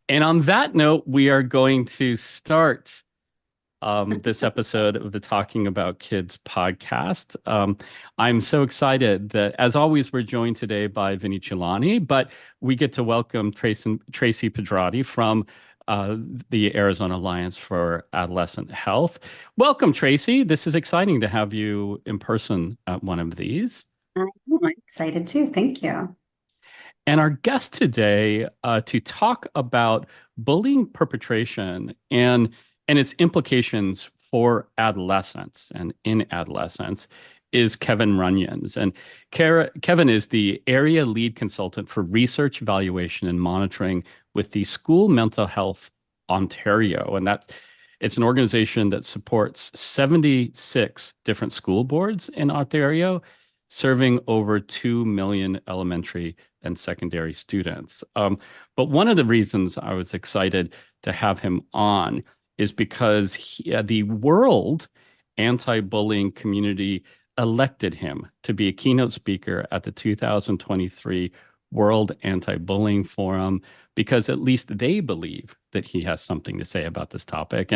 And on that note, we are going to start this episode of the Talking About Kids podcast. I'm so excited that, as always, we're joined today by Vinny Chulani, but we get to welcome Tracy Pedrotti from the Arizona Alliance for Adolescent Health. Welcome, Tracy. This is exciting to have you in person at one of these. I'm excited too. Thank you. And our guest today to talk about bullying perpetration and its implications for adolescence and in adolescence is Kevin Runions. And Kevin is the area lead consultant for research, evaluation, and monitoring with the School Mental Health Ontario. And it's an organization that supports 76 different school boards in Ontario, serving over 2 million elementary and secondary students. But one of the reasons I was excited to have him on is because the world anti-bullying community elected him to be a keynote speaker at the 2023 World Anti-Bullying Forum, because at least they believe that he has something to say about this topic.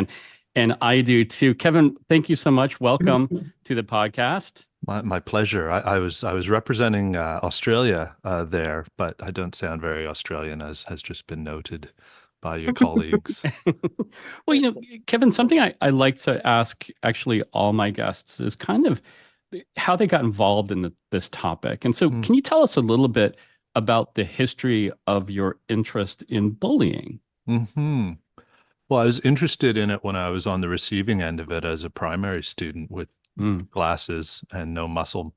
And I do too. Kevin, thank you so much. Welcome to the podcast. My pleasure. I was representing Australia there, but I don't sound very Australian, as has just been noted by your colleagues. Well, Kevin, something I like to ask actually all my guests is kind of how they got involved in this topic. And so, can you tell us a little bit about the history of your interest in bullying? Hmm. Well, I was interested in it when I was on the receiving end of it as a primary student with glasses and no muscle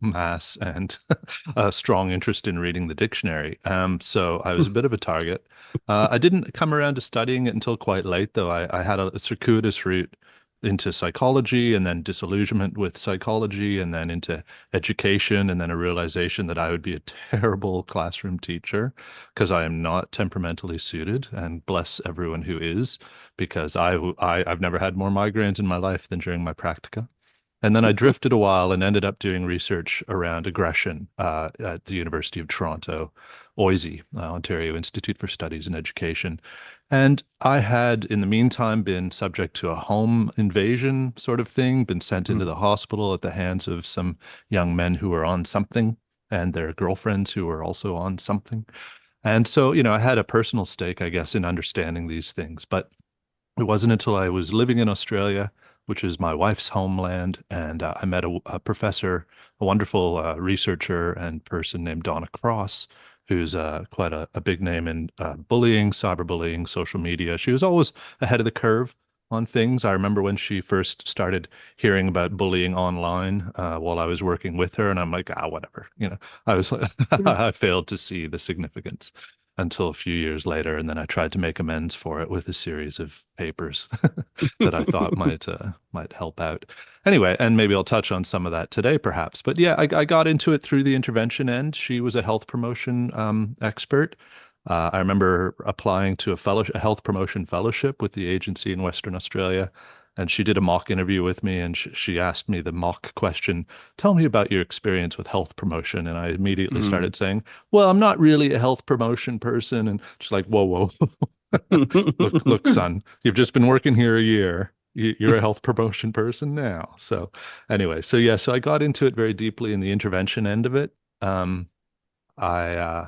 mass and a strong interest in reading the dictionary. So I was a bit of a target. I didn't come around to studying it until quite late, though. I had a circuitous route into psychology and then disillusionment with psychology and then into education and then a realization that I would be a terrible classroom teacher because I am not temperamentally suited, and bless everyone who is, because I've never had more migraines in my life than during my practica. And then I drifted a while and ended up doing research around aggression at the University of Toronto, OISE, Ontario Institute for Studies in Education. And I had, in the meantime, been subject to a home invasion sort of thing, been sent into the hospital at the hands of some young men who were on something and their girlfriends who were also on something. And so, I had a personal stake, I guess, in understanding these things. But it wasn't until I was living in Australia, which is my wife's homeland, and I met a professor, a wonderful researcher and person named Donna Cross, who's quite a big name in bullying, cyberbullying, social media. She was always ahead of the curve on things. I remember when she first started hearing about bullying online while I was working with her, and I'm like, whatever. I was I failed to see the significance until a few years later, and then I tried to make amends for it with a series of papers that I thought might help out. Anyway, and maybe I'll touch on some of that today, perhaps. But yeah, I got into it through the intervention end. She was a health promotion expert. I remember applying to a health promotion fellowship with the agency in Western Australia, and she did a mock interview with me, and she asked me the mock question, tell me about your experience with health promotion. And I immediately started saying, well, I'm not really a health promotion person. And she's like, whoa, whoa. Look, son, you've just been working here a year. You're a health promotion person now. So anyway, so I got into it very deeply in the intervention end of it. I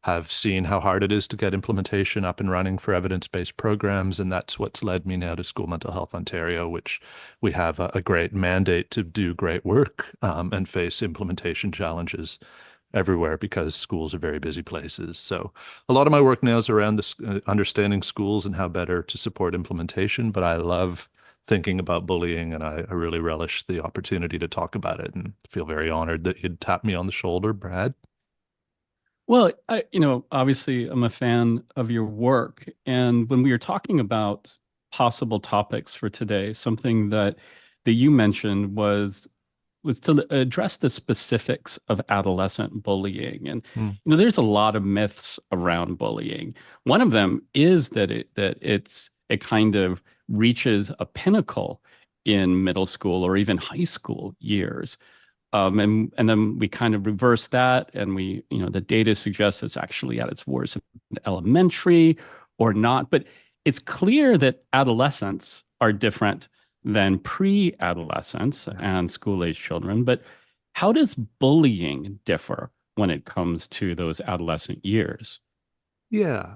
have seen how hard it is to get implementation up and running for evidence-based programs, and that's what's led me now to School Mental Health Ontario, which we have a great mandate to do great work and face implementation challenges everywhere because schools are very busy places. So a lot of my work now is around this, understanding schools and how better to support implementation, but I love thinking about bullying, and I really relish the opportunity to talk about it and feel very honored that you'd tap me on the shoulder, Brad. Well, obviously I'm a fan of your work. And when we were talking about possible topics for today, something that you mentioned was to address the specifics of adolescent bullying. And there's a lot of myths around bullying. One of them is that it kind of reaches a pinnacle in middle school or even high school years. And then we kind of reverse that, and the data suggests it's actually at its worst in elementary or not. But it's clear that adolescents are different than pre-adolescents and school-age children. But how does bullying differ when it comes to those adolescent years? Yeah.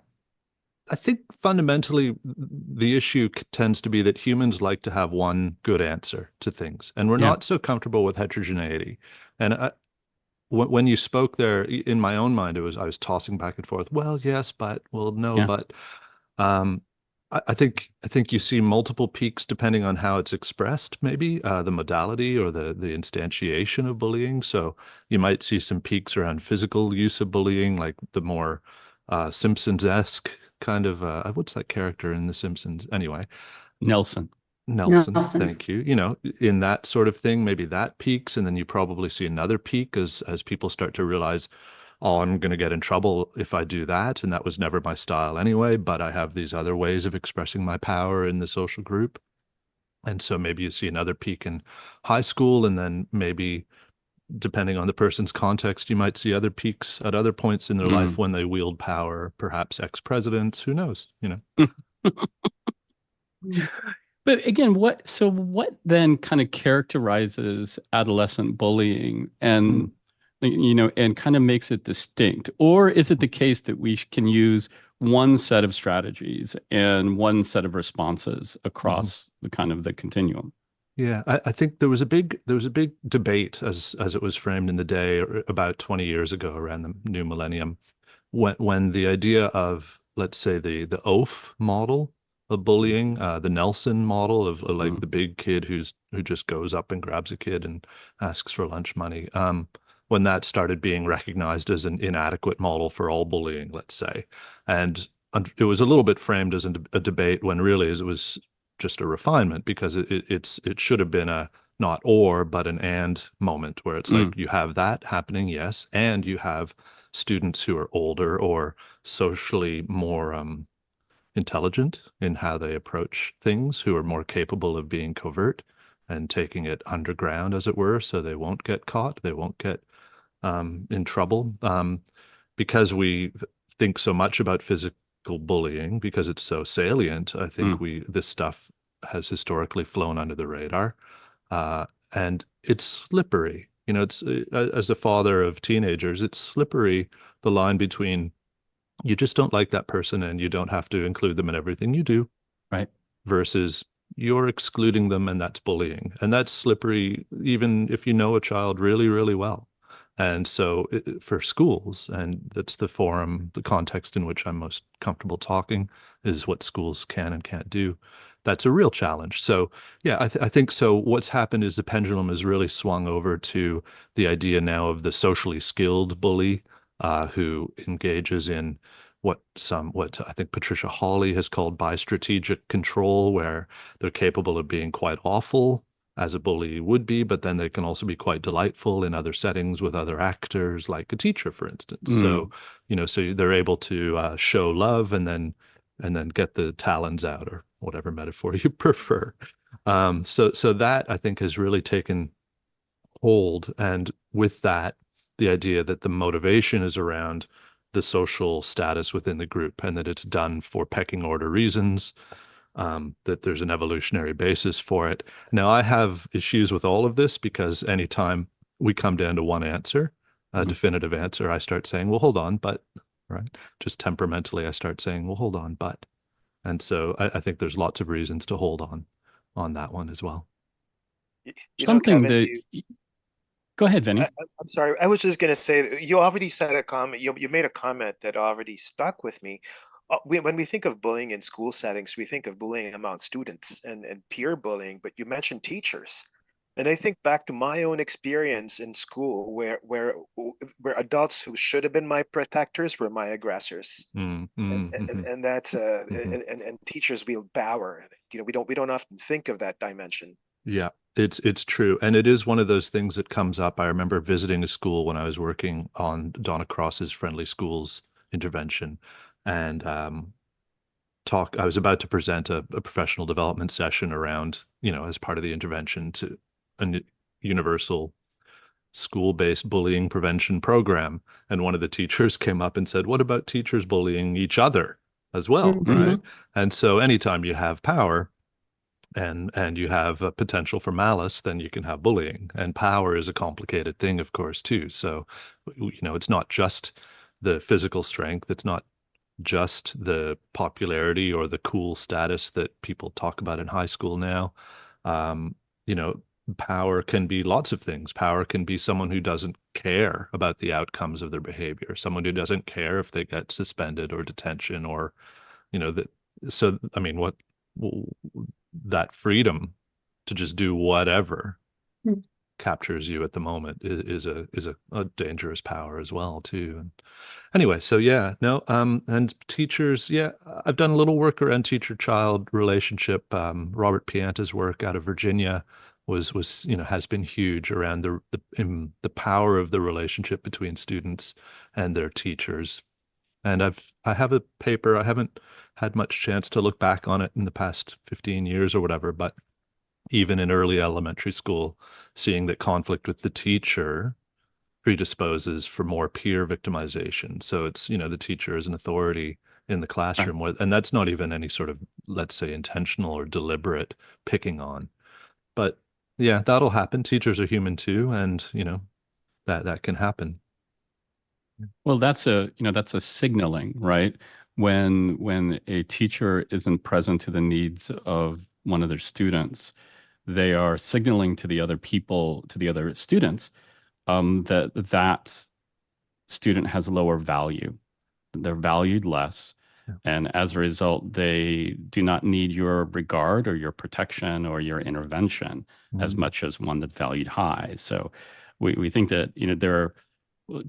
I think fundamentally the issue tends to be that humans like to have one good answer to things, and we're Yeah, not so comfortable with heterogeneity. And when you spoke there, in my own mind, I was tossing back and forth. Well, yes, but well, no, yeah. but um, I think you see multiple peaks depending on how it's expressed, maybe the modality or the instantiation of bullying. So you might see some peaks around physical use of bullying, like the more Simpsons-esque kind of what's that character in The Simpsons? Anyway, Nelson. Nelson, Nelson. thank you. You know, in that sort of thing, maybe that peaks, and then you probably see another peak as people start to realize, oh, I'm going to get in trouble if I do that, and that was never my style anyway, but I have these other ways of expressing my power in the social group. And so maybe you see another peak in high school, and then maybe depending on the person's context, you might see other peaks at other points in their life Mm. when they wield power, perhaps ex-presidents, who knows, you know. But again, what then kind of characterizes adolescent bullying Hmm. and and kind of makes it distinct? Or is it the case that we can use one set of strategies and one set of responses Mhm. across the kind of the continuum? Yeah, I think there was a big debate as it was framed in the day about 20 years ago around the new millennium when the idea of, let's say, the oaf model of bullying, the Nelson model of like Mm, the big kid who just goes up and grabs a kid and asks for lunch money, when that started being recognized as an inadequate model for all bullying, let's say, and it was a little bit framed as a debate when really it was just a refinement because it should have been a not or but an and moment where it's like mm, you have that happening, yes, and you have students who are older or socially more intelligent in how they approach things, who are more capable of being covert and taking it underground, as it were, so they won't get caught, they won't get in trouble. Because we think so much about physical bullying, because it's so salient, I think mm, this stuff has historically flown under the radar. And it's slippery. You know, it's as a father of teenagers, it's slippery, the line between you just don't like that person and you don't have to include them in everything you do right. versus you're excluding them and that's bullying. And that's slippery even if you know a child really, really well. And so for schools, and that's the forum, the context in which I'm most comfortable talking is what schools can and can't do. That's a real challenge. So yeah, I think so. What's happened is the pendulum has really swung over to the idea now of the socially skilled bully who engages in what I think Patricia Hawley has called bi-strategic control, where they're capable of being quite awful as a bully would be, but then they can also be quite delightful in other settings with other actors, like a teacher, for instance. So, Mm, you know, so they're able to show love and then get the talons out, or whatever metaphor you prefer. So that I think has really taken hold, and with that, the idea that the motivation is around the social status within the group, and that it's done for pecking order reasons, that there's an evolutionary basis for it. Now, I have issues with all of this because anytime we come down to one answer, a mm. definitive answer, I start saying, well, hold on, but, right? Just temperamentally, I start saying, well, hold on, but. And so I think there's lots of reasons to hold on that one as well. You know, Something Kevin, that, go ahead, Vinny. I'm sorry. I was just going to say, you already said a comment. You made a comment that already stuck with me. When we think of bullying in school settings, we think of bullying among students and peer bullying, but you mentioned teachers. And I think back to my own experience in school where adults who should have been my protectors were my aggressors. Mm, And, mm, and, mhm, and that's mhm. and teachers wield power. You know, we don't often think of that dimension. Yeah, it's true. And it is one of those things that comes up. I remember visiting a school when I was working on Donna Cross's Friendly Schools intervention, and I was about to present a professional development session around, you know, as part of the intervention to a universal school-based bullying prevention program. And one of the teachers came up and said, "What about teachers bullying each other?" as well, Mhm. right? And so anytime you have power and you have a potential for malice, then you can have bullying. And power is a complicated thing, of course, too. So, it's not just the physical strength, it's not just the popularity or the cool status that people talk about in high school now. Um, you know, Power can be lots of things. Power can be someone who doesn't care about the outcomes of their behavior, someone who doesn't care if they get suspended or detention or, that. So, I mean, that freedom to just do whatever Mm. captures you at the moment is a dangerous power as well too. And anyway, so yeah, no, and teachers, yeah, I've done a little work around teacher-child relationship. Robert Pianta's work out of Virginia was has been huge around the power of the relationship between students and their teachers. And I have a paper. I haven't had much chance to look back on it in the past 15 years or whatever, but even in early elementary school, seeing that conflict with the teacher predisposes for more peer victimization. So it's, the teacher is an authority in the Right. classroom, and that's not even any sort of, let's say, intentional or deliberate picking on. But yeah, that'll happen. Teachers are human too, and that can happen. Well, that's a signaling, right? When a teacher isn't present to the needs of one of their students, they are signaling to the other people, to the other students, that student has lower value. They're valued less. Yeah. And as a result, they do not need your regard or your protection or your intervention as Mhm. much as one that's valued high. So we think that, there are,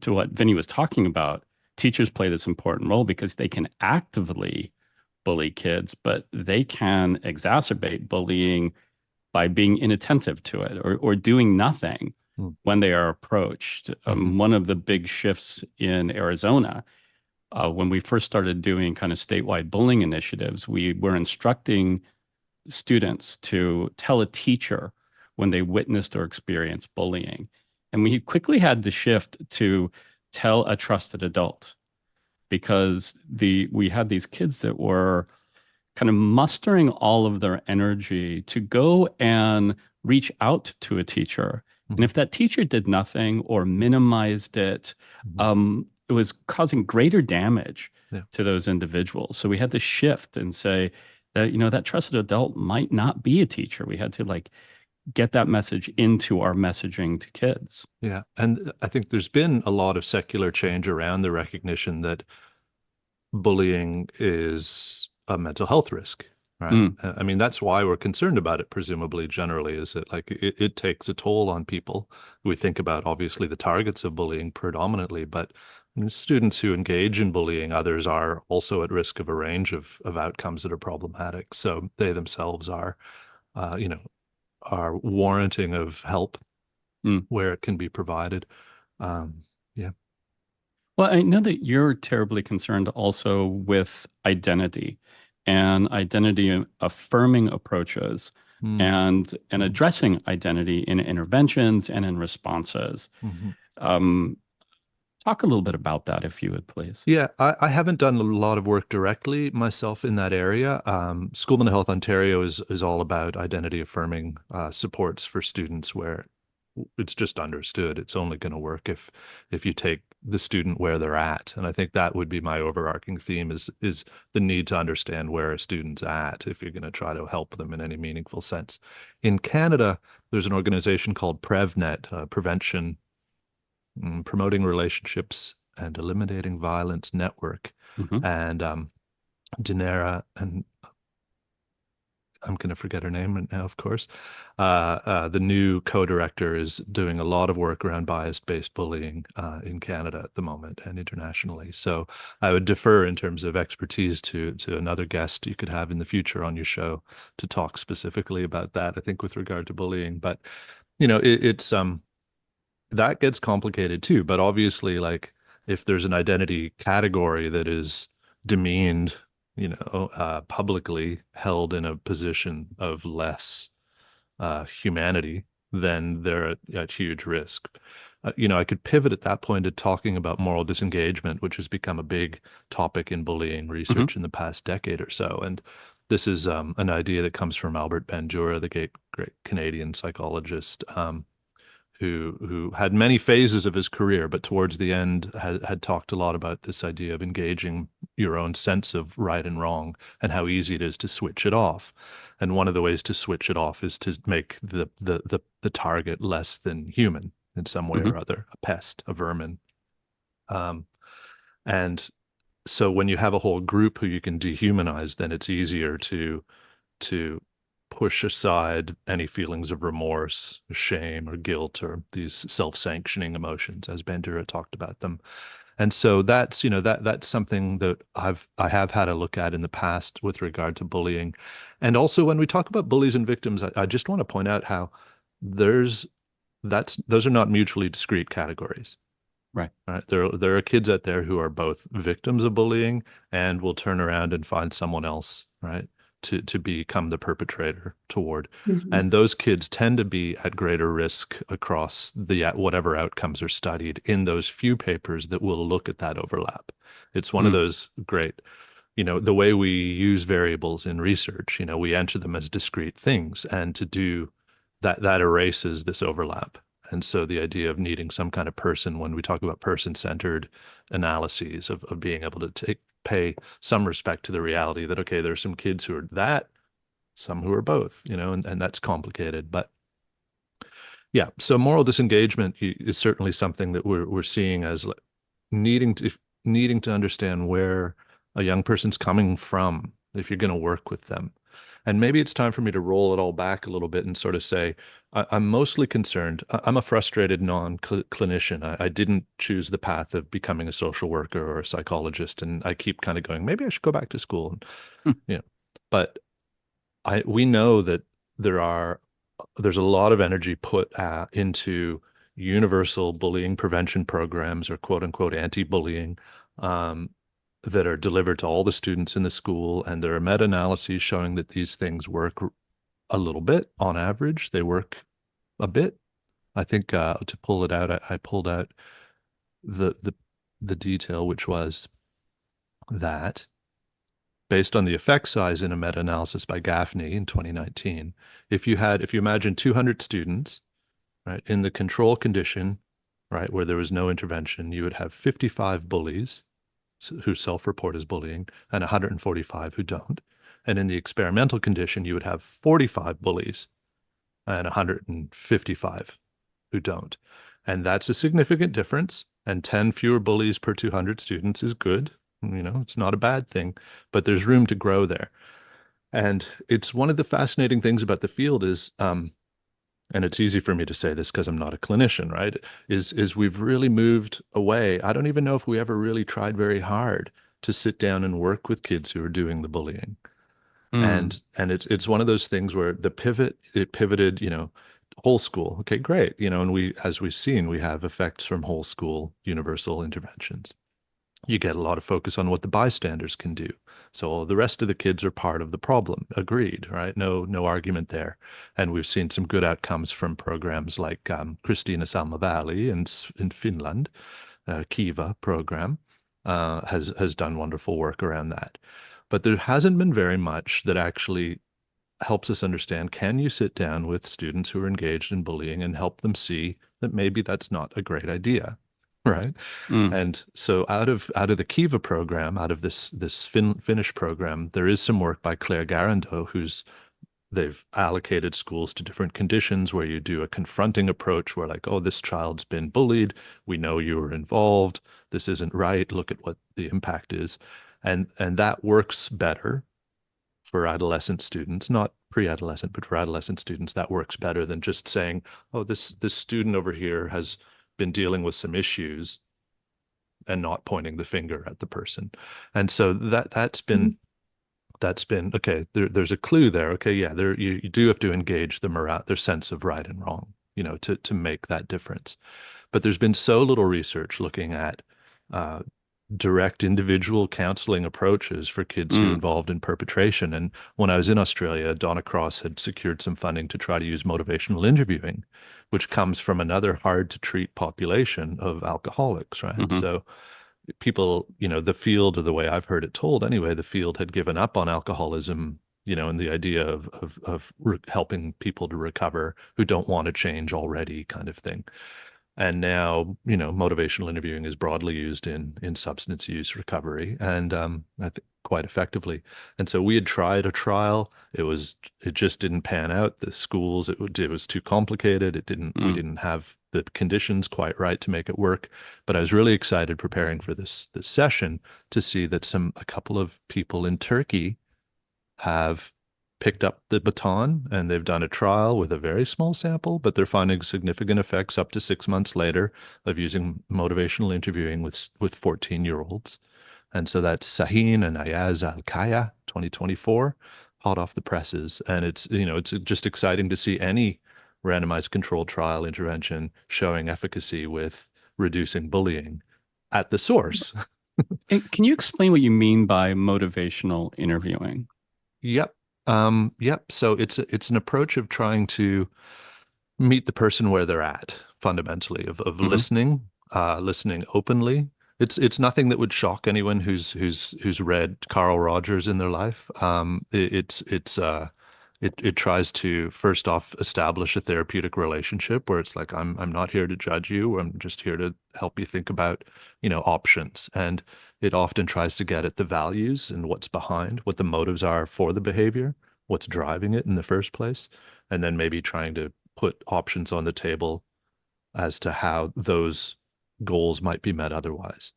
to what Vinny was talking about, teachers play this important role because they can actively bully kids, but they can exacerbate bullying by being inattentive to it or doing nothing Mm. when they are approached. Mhm. One of the big shifts in Arizona, when we first started doing kind of statewide bullying initiatives, we were instructing students to tell a teacher when they witnessed or experienced bullying. And we quickly had to shift to tell a trusted adult because we had these kids that were kind of mustering all of their energy to go and reach out to a teacher. And Mhm. if that teacher did nothing or minimized it, Mhm. it was causing greater damage Yeah. to those individuals. So we had to shift and say that, that trusted adult might not be a teacher. We had to get that message into our messaging to kids. Yeah. And I think there's been a lot of secular change around the recognition that bullying is a mental health risk, right? Mm, I mean, that's why we're concerned about it, presumably, generally, is that it takes a toll on people. We think about obviously the targets of bullying predominantly, but students who engage in bullying others are also at risk of a range of outcomes that are problematic. So they themselves uh, you know, are warranting of help mm. where it can be provided. Yeah. Well, I know that you're terribly concerned also with identity and identity affirming approaches Mm. and addressing identity in interventions and in responses. Mm-hmm. Um, Talk a little bit about that, if you would, please. Yeah, I haven't done a lot of work directly myself in that area. School Mental Health Ontario is all about identity affirming supports for students where it's just understood it's only going to work if you take the student where they're at. And I think that would be my overarching theme is the need to understand where a student's at if you're going to try to help them in any meaningful sense. In Canada, there's an organization called PrevNet, Prevention Promoting Relationships and Eliminating Violence Network. Mhm. And Dinera, and I'm going to forget her name right now, of course. The new co-director is doing a lot of work around bias-based bullying in Canada at the moment and internationally. So I would defer in terms of expertise to another guest you could have in the future on your show to talk specifically about that, I think, with regard to bullying. But, it's that gets complicated too. But obviously, if there's an identity category that is demeaned, publicly held in a position of less humanity, then they're at huge risk. I could pivot at that point to talking about moral disengagement, which has become a big topic in bullying Hmm. research in the past decade or so. And this is an idea that comes from Albert Bandura, the great Canadian psychologist, who had many phases of his career, but towards the end had talked a lot about this idea of engaging your own sense of right and wrong and how easy it is to switch it off. And one of the ways to switch it off is to make the target less than human in some way or Hmm. other, a pest, a vermin. Um, and so when you have a whole group who you can dehumanize, then it's easier to push aside any feelings of remorse, shame, or guilt, or these self-sanctioning emotions, as Bandura talked about them. And so that's something that I have had a look at in the past with regard to bullying. And also when we talk about bullies and victims, I just want to point out how there's those are not mutually discrete categories. Right. Right. There are kids out there who are both victims of bullying and will turn around and find someone else, right, to become the perpetrator toward. Mhm. And those kids tend to be at greater risk across the whatever outcomes are studied in those few papers that will look at that overlap. It's one of Mm. those great, the way we use variables in research, we enter them as discrete things, and to do that erases this overlap. And so the idea of needing some kind of person, when we talk about person-centered analyses of being able to pay some respect to the reality that, okay, there's some kids who are that, some who are both, and that's complicated. But yeah, so moral disengagement is certainly something that we're seeing as needing to needing to understand where a young person's coming from if you're going to work with them. And maybe it's time for me to roll it all back a little bit and sort of say, I'm mostly concerned. I'm a frustrated non-clinician. I didn't choose the path of becoming a social worker or a psychologist, and I keep kind of going, maybe I should go back to school. And, Hmm. but we know that there's a lot of energy put into universal bullying prevention programs, or quote unquote anti-bullying, um, that are delivered to all the students in the school. And there are meta-analyses showing that these things work a little bit on average. They work a bit. I think to pull it out, I pulled out the, the the detail, which was that based on the effect size in a meta-analysis by Gaffney in 2019, if you imagine 200 students, right, in the control condition, right, where there was no intervention, you would have 55 bullies who self-report as bullying and 145 who don't. And in the experimental condition, you would have 45 bullies and 155 who don't. And that's a significant difference. And 10 fewer bullies per 200 students is good. It's not a bad thing, but there's room to grow there. And it's one of the fascinating things about the field is, and it's easy for me to say this because I'm not a clinician, right? Is we've really moved away. I don't even know if we ever really tried very hard to sit down and work with kids who are doing the bullying. Mm. And it's one of those things where it pivoted, whole school. Okay, great. And as we've seen, we have effects from whole school universal interventions. You get a lot of focus on what the bystanders can do. So the rest of the kids are part of the problem. Agreed, right? No argument there. And we've seen some good outcomes from programs like Christina Salmavali in Finland, Kiva program has done wonderful work around that. But there hasn't been very much that actually helps us understand, can you sit down with students who are engaged in bullying and help them see that maybe that's not a great idea, right? Mm. And so out of the Kiva program, out of this Finnish program, there is some work by Claire Garandeau, they've allocated schools to different conditions where you do a confronting approach where, like, oh, this child's been bullied. We know you were involved. This isn't right. Look at what the impact is. And that works better for adolescent students, not pre-adolescent, but for adolescent students, that works better than just saying, oh, this student over here has been dealing with some issues, and not pointing the finger at the person. And so that's been okay. There's a clue there. Okay, yeah, you do have to engage their sense of right and wrong, to make that difference. But there's been so little research looking at direct individual counseling approaches for kids who are Mm. involved in perpetration. And when I was in Australia, Donna Cross had secured some funding to try to use motivational interviewing, which comes from another hard to treat population of alcoholics, right? Hmm. So people, the field, or the way I've heard it told anyway, the field had given up on alcoholism, and the idea of helping people to recover who don't want to change already, kind of thing. And now, motivational interviewing is broadly used in substance use recovery, and I think quite effectively. And so we had tried a trial. It just didn't pan out. The schools, it was too complicated. We Mm. didn't have the conditions quite right to make it work. But I was really excited preparing for this session to see that a couple of people in Turkey have picked up the baton, and they've done a trial with a very small sample, but they're finding significant effects up to 6 months later of using motivational interviewing with 14-year-olds. And so that's Sahin and Ayaz Al-Kaya, 2024, hot off the presses. And it's just exciting to see any randomized controlled trial intervention showing efficacy with reducing bullying at the source. And can you explain what you mean by motivational interviewing? Yep. Yep. So it's an approach of trying to meet the person where they're at, fundamentally, of Hmm. listening openly. It's nothing that would shock anyone who's read Carl Rogers in their life. It tries to first off establish a therapeutic relationship where it's like I'm not here to judge you. I'm just here to help you think about, options. And it often tries to get at the values and what's behind, what the motives are for the behavior, what's driving it in the first place, and then maybe trying to put options on the table as to how those goals might be met otherwise.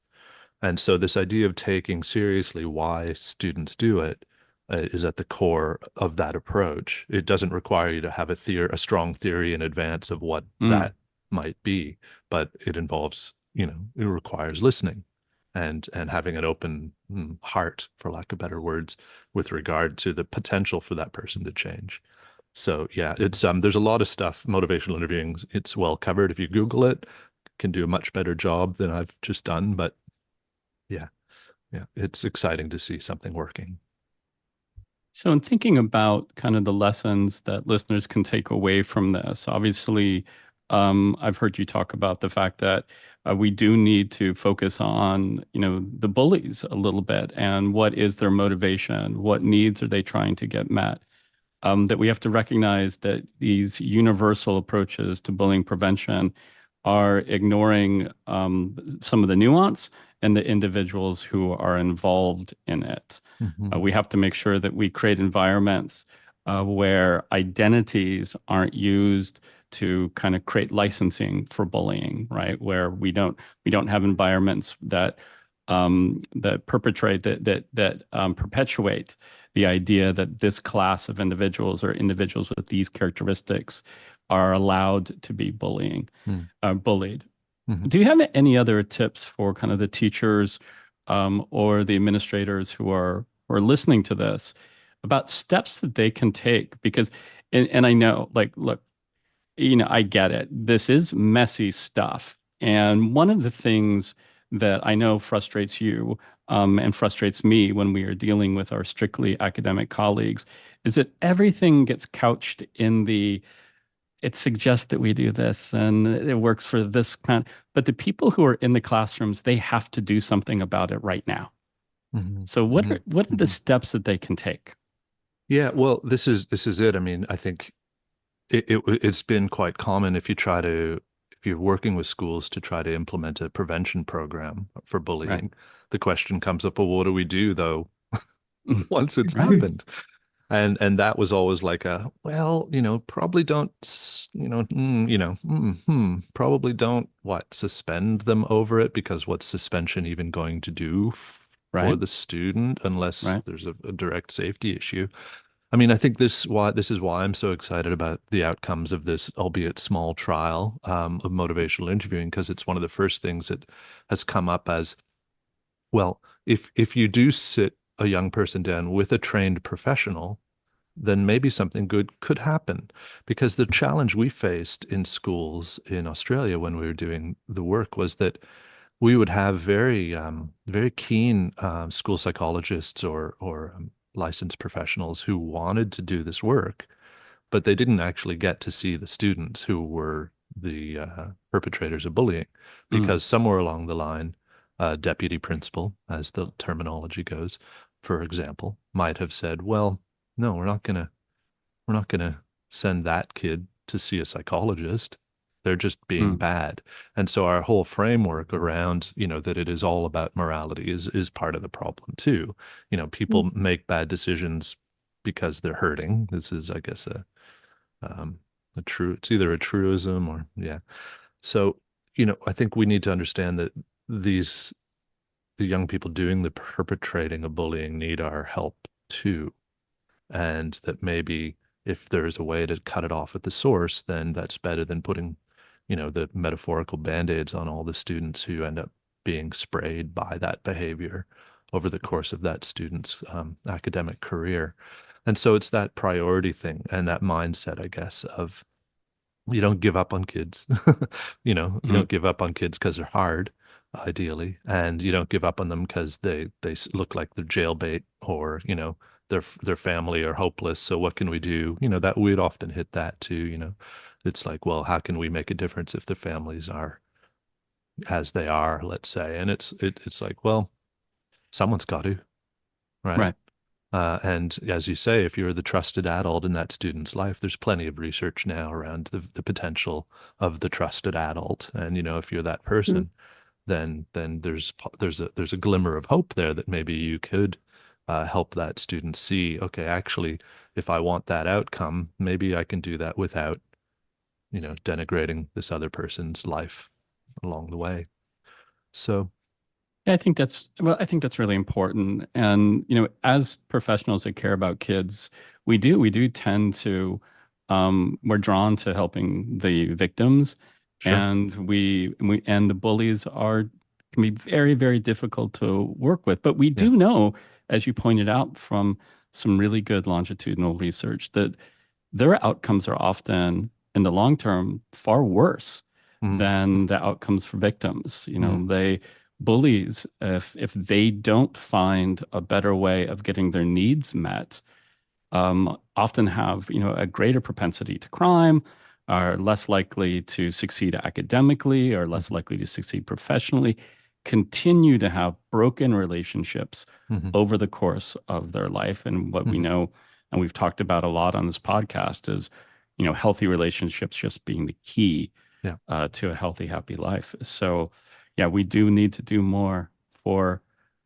And so this idea of taking seriously why students do it is at the core of that approach. It doesn't require you to have a strong theory in advance of what Mm. that might be, but it involves, it requires listening and having an open heart, for lack of better words, with regard to the potential for that person to change. So yeah, it's there's a lot of stuff. Motivational interviewing, it's well covered. If you Google it, can do a much better job than I've just done. But yeah, yeah, it's exciting to see something working. So, in thinking about kind of the lessons that listeners can take away from this, obviously, I've heard you talk about the fact that we do need to focus on, the bullies a little bit and what is their motivation, what needs are they trying to get met. That we have to recognize that these universal approaches to bullying prevention are ignoring some of the nuance and the individuals who are involved in it. Mm-hmm. We have to make sure that we create environments where identities aren't used to kind of create licensing for bullying, right? Where we don't have environments that perpetrate that perpetuate the idea that this class of individuals or individuals with these characteristics are allowed to be bullied. Mm-hmm. Do you have any other tips for kind of the teachers or the administrators who are listening to this about steps that they can take? Because, and I know, like, look, I get it. This is messy stuff. And one of the things that I know frustrates you and frustrates me when we are dealing with our strictly academic colleagues is that everything gets couched in it suggests that we do this and it works for this kind. But the people who are in the classrooms, they have to do something about it right now. Mm-hmm. So what are the Mm-hmm. steps that they can take? Yeah, well, this is it. I mean, I think it's been quite common if you're working with schools to try to implement a prevention program for Right. bullying, the question comes up, well, what do we do though once it's Right. happened? And that was always like well, probably don't, probably don't suspend them over it, because what's suspension even going to do for Right. the student unless Right. there's a direct safety issue? I mean, I think this is why I'm so excited about the outcomes of this, albeit small trial of motivational interviewing, because it's one of the first things that has come up as, well, if you do sit a young person down with a trained professional, then maybe something good could happen. Because the challenge we faced in schools in Australia when we were doing the work was that we would have very keen school psychologists or licensed professionals who wanted to do this work, but they didn't actually get to see the students who were the perpetrators of bullying, because somewhere along the line, a deputy principal, as the terminology goes, for example, might have said, "Well, no, we're not gonna send that kid to see a psychologist. They're just being Mm. bad." And so our whole framework around, that it is all about morality is part of the problem too. People make bad decisions because they're hurting. This is, I guess, um, it's either a truism or, yeah. So, I think we need to understand that the young people doing the perpetrating of bullying need our help too. And that maybe if there's a way to cut it off at the source, then that's better than putting, the metaphorical band-aids on all the students who end up being sprayed by that behavior over the course of that student's academic career. And so it's that priority thing and that mindset, I guess, of you don't give up on kids. You don't give up on kids because they're hard, ideally, and you don't give up on them because they look like they're jailbait, or their family are hopeless. So what can we do? That we'd often hit that too. It's like, well, how can we make a difference if their families are as they are, let's say? And it's like, well, someone's got to, right? Right. And as you say, if you're the trusted adult in that student's life, there's plenty of research now around the potential of the trusted adult. And if you're that person, then there's a glimmer of hope there that maybe you could help that student see, okay, actually, if I want that outcome, maybe I can do that without denigrating this other person's life along the way. So Yeah, I think that's really important. And, as professionals that care about kids, we do tend to, we're drawn to helping the victims, sure. and and the bullies can be very, very difficult to work with. But we Yeah. do know, as you pointed out from some really good longitudinal research, that their outcomes are often, in the long term, far worse Mm, than the outcomes for victims. mm, Bullies, if they don't find a better way of getting their needs met, often have a greater propensity to crime, are less likely to succeed academically, or less mhm, likely to succeed professionally, continue to have broken relationships mhm, over the course of their life. And what we mhm. know, and we've talked about a lot on this podcast, is healthy relationships just being the key Yeah. to a healthy, happy life. So, yeah, we do need to do more for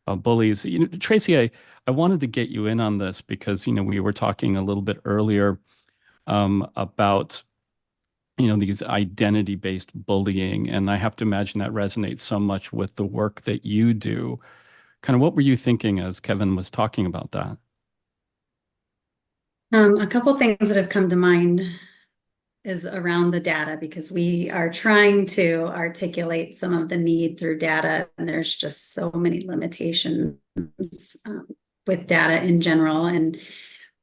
bullies. Tracy, I wanted to get you in on this because, we were talking a little bit earlier about, these identity-based bullying. And I have to imagine that resonates so much with the work that you do. Kind of what were you thinking as Kevin was talking about that? A couple things that have come to mind is around the data, because we are trying to articulate some of the need through data, and there's just so many limitations with data in general. And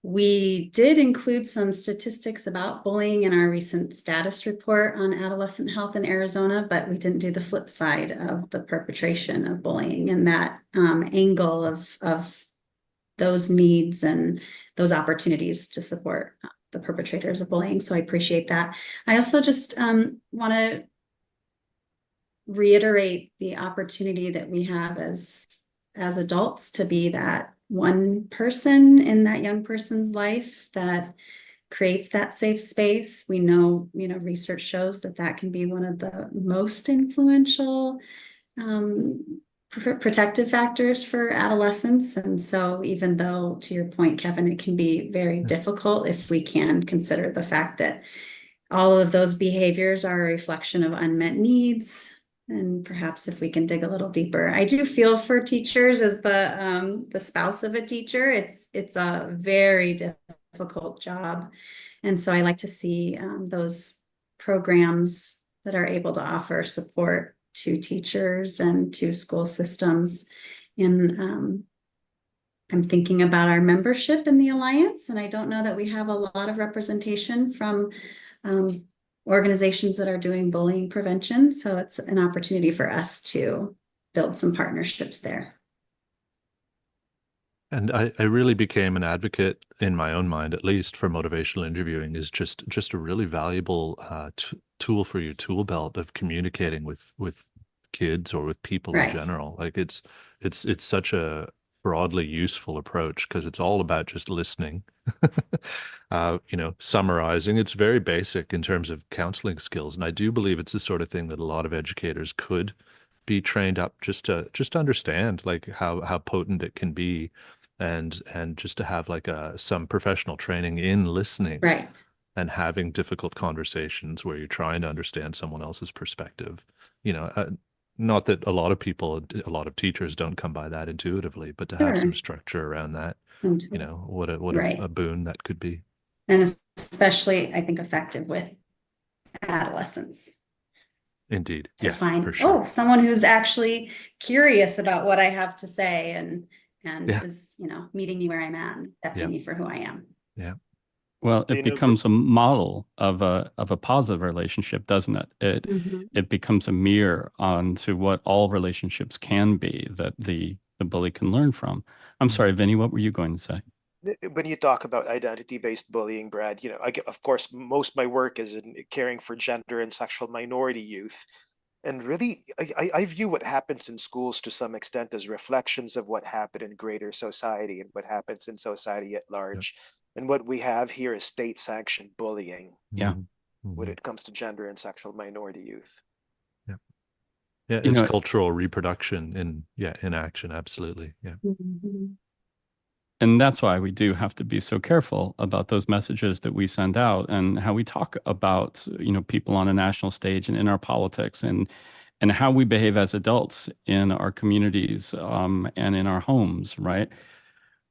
we did include some statistics about bullying in our recent status report on adolescent health in Arizona, but we didn't do the flip side of the perpetration of bullying and that angle of those needs and those opportunities to support the perpetrators of bullying. So I appreciate that. I also just want to reiterate the opportunity that we have as adults to be that one person in that young person's life that creates that safe space. We know, research shows that can be one of the most influential protective factors for adolescents. And so even though, to your point, Kevin, it can be very difficult, if we can consider the fact that all of those behaviors are a reflection of unmet needs. And perhaps if we can dig a little deeper, I do feel for teachers as the spouse of a teacher. It's a very difficult job, and so I like to see those programs that are able to offer support to teachers and to school systems. And I'm thinking about our membership in the Alliance, and I don't know that we have a lot of representation from organizations that are doing bullying prevention. So it's an opportunity for us to build some partnerships there. And I really became an advocate in my own mind, at least, for motivational interviewing is just a really valuable tool for your tool belt of communicating with kids or with people in Right. general. Like it's such a broadly useful approach because it's all about just listening, summarizing. It's very basic in terms of counseling skills, and I do believe it's the sort of thing that a lot of educators could be trained up just to understand like how potent it can be and just to have like some professional training in listening Right. and having difficult conversations where you're trying to understand someone else's perspective. Not that a lot of teachers don't come by that intuitively, but to have some Sure. structure around that, what Right. a boon that could be. And especially, I think, effective with adolescents. Indeed. To Yeah, find, for sure. someone who's actually curious about what I have to say and Yeah. is, meeting me where I'm at and accepting me for who I am. Yeah. Well, it becomes a model of a positive relationship, doesn't it? It becomes a mirror onto what all relationships can be that the bully can learn from. I'm sorry, Vinny, what were you going to say? When you talk about identity-based bullying, Brad, of course, most of my work is in caring for gender and sexual minority youth. And really, I view what happens in schools to some extent as reflections of what happened in greater society and what happens in society at large. And what we have here is state-sanctioned bullying. Yeah. When it comes to gender and sexual minority youth. Yeah. Yeah, it's cultural reproduction in action, absolutely. Yeah. And that's why we do have to be so careful about those messages that we send out and how we talk about, people on a national stage and in our politics and how we behave as adults in our communities and in our homes, right?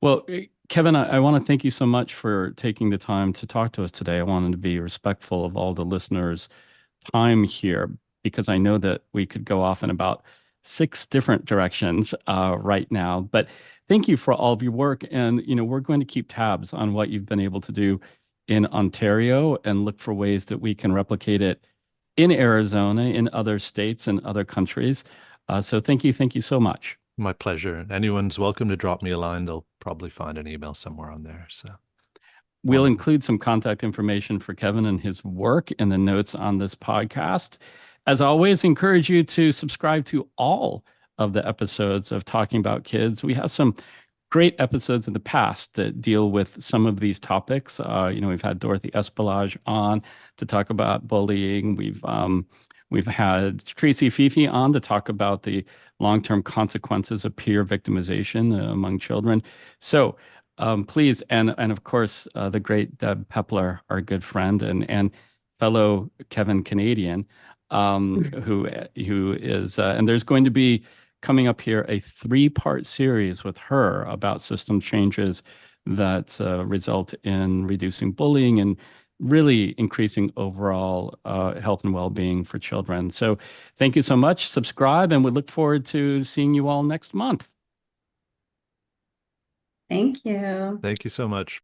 Well, Kevin, I want to thank you so much for taking the time to talk to us today. I wanted to be respectful of all the listeners' time here because I know that we could go off in about 6 different directions right now. But thank you for all of your work. And, we're going to keep tabs on what you've been able to do in Ontario and look for ways that we can replicate it in Arizona, in other states and other countries. So thank you so much. My pleasure. Anyone's welcome to drop me a line. They'll probably find an email somewhere on there. So we'll include some contact information for Kevin and his work in the notes on this podcast. As always, encourage you to subscribe to all of the episodes of Talking About Kids. We have some great episodes in the past that deal with some of these topics. We've had Dorothy Espelage on to talk about bullying. We've had Tracy Fifi on to talk about the long-term consequences of peer victimization among children. So please, and of course, the great Deb Pepler, our good friend and fellow Kevin Canadian, who is, and there's going to be coming up here a 3-part series with her about system changes that result in reducing bullying and really increasing overall health and well-being for children. So thank you so much. Subscribe, and we look forward to seeing you all next month. Thank you. Thank you so much.